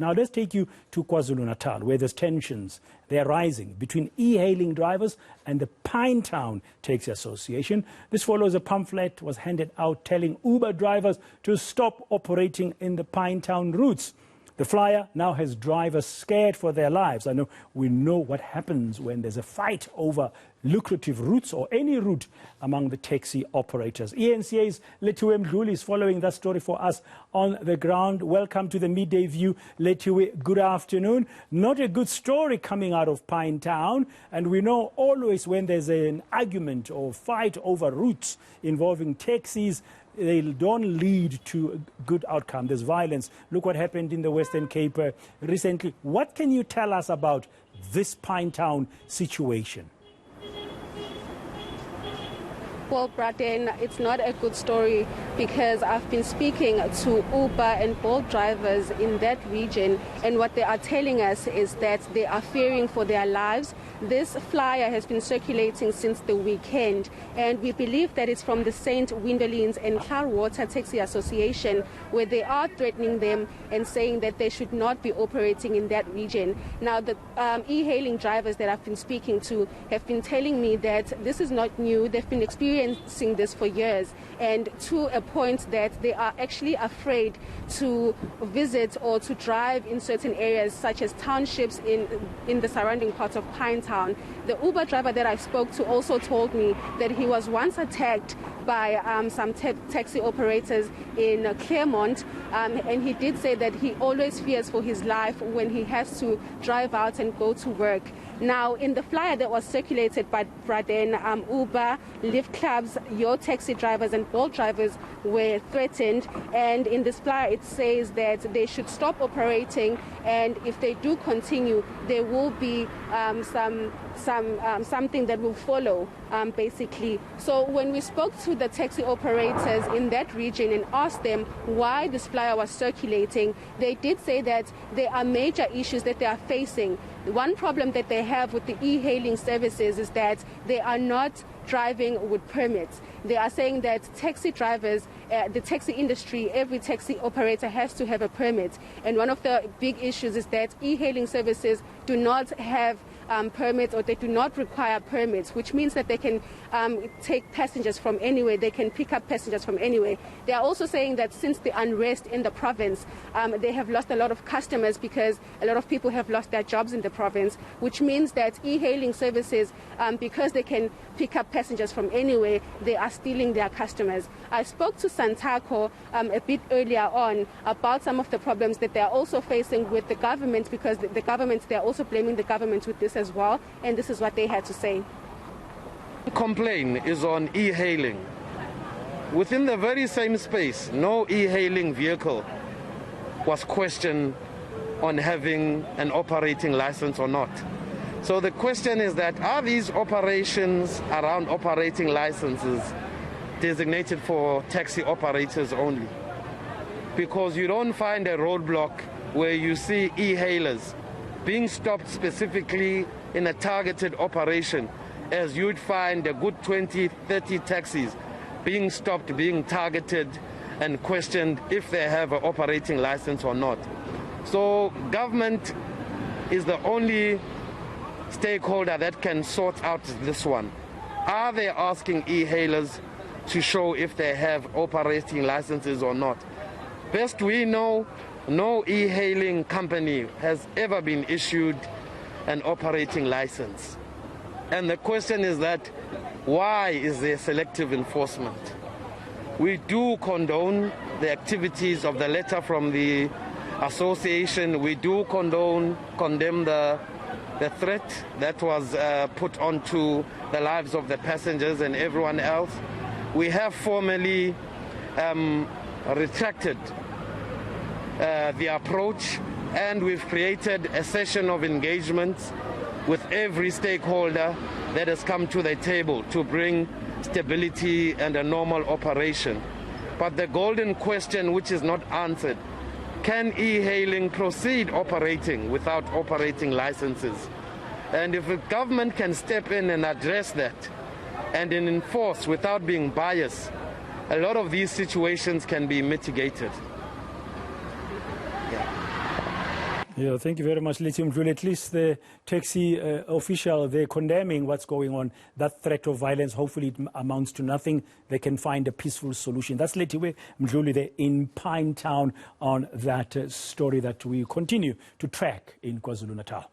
Now let's take you to KwaZulu-Natal, where there's tensions. They're rising between e-hailing drivers and the Pinetown Taxi Association. This follows a pamphlet was handed out telling Uber drivers to stop operating in the Pinetown routes. The flyer now has drivers scared for their lives. I know we know what happens when there's a fight over lucrative routes or any route among the taxi operators. eNCA's Lethiwe Mdluli is following that story for us on the ground. Welcome to the Midday View, Lethiwe. Good afternoon. Not a good story coming out of Pinetown, and we know always when there's an argument or fight over routes involving taxis, they don't lead to a good outcome. There's violence. Look what happened in the Western Cape recently. What can you tell us about this Pinetown situation? Well, Braden, it's not a good story because I've been speaking to Uber and Bolt drivers in that region, and what they are telling us is that they are fearing for their lives. This flyer has been circulating since the weekend, and we believe that it's from the St. Windolins and Cloudwater Taxi Association, where they are threatening them and saying that they should not be operating in that region. Now, the e-hailing drivers that I've been speaking to have been telling me that this is not new. They've been experiencing this for years, and to a point that they are actually afraid to visit or to drive in certain areas such as townships in the surrounding parts of Pinetown. The Uber driver that I spoke to also told me that he was once attacked by some taxi operators in Claremont, and he did say that he always fears for his life when he has to drive out and go to work. Now, in the flyer that was circulated by Braden, Uber, Lyft clubs, your taxi drivers and Bolt drivers were threatened, and in this flyer it says that they should stop operating, and if they do continue, there will be something that will follow, basically. So when we spoke to the taxi operators in that region and asked them why this flyer was circulating, they did say that there are major issues that they are facing. One problem that they have with the e-hailing services is that they are not driving with permits. They are saying that taxi drivers, the taxi industry, every taxi operator has to have a permit. And one of the big issues is that e-hailing services do not have permits, or they do not require permits, which means that they can take passengers from anywhere. They can pick up passengers from anywhere. They are also saying that since the unrest in the province, they have lost a lot of customers because a lot of people have lost their jobs in the province, which means that e-hailing services, because they can pick up passengers from anywhere, they are stealing their customers. I spoke to Santako a bit earlier on about some of the problems that they are also facing with the government, because the government, they are also blaming the government with this as well, and this is what they had to say. The complaint is on e-hailing. Within the very same space, no e-hailing vehicle was questioned on having an operating license or not. So the question is that, are these operations around operating licenses designated for taxi operators only? Because you don't find a roadblock where you see e-hailers being stopped specifically in a targeted operation, as you'd find a good 20, 30 taxis being stopped, being targeted and questioned if they have an operating license or not. So government is the only stakeholder that can sort out this one. Are they asking e-hailers to show if they have operating licenses or not? Best we know, no e-hailing company has ever been issued an operating license. And the question is that, why is there selective enforcement? We do condone the activities of the letter from the association. We do condemn the threat that was put onto the lives of the passengers and everyone else. We have formally retracted the approach, and we've created a session of engagement with every stakeholder that has come to the table to bring stability and a normal operation. But the golden question, which is not answered, can e-hailing proceed operating without operating licenses? And if the government can step in and address that and then enforce without being biased, a lot of these situations can be mitigated. Yeah. Yeah, thank you very much, Lethiwe Mdluli. At least the taxi official, they're condemning what's going on. That threat of violence, hopefully it amounts to nothing. They can find a peaceful solution. That's Lethiwe Mdluli there in Pinetown on that story that we continue to track in KwaZulu-Natal.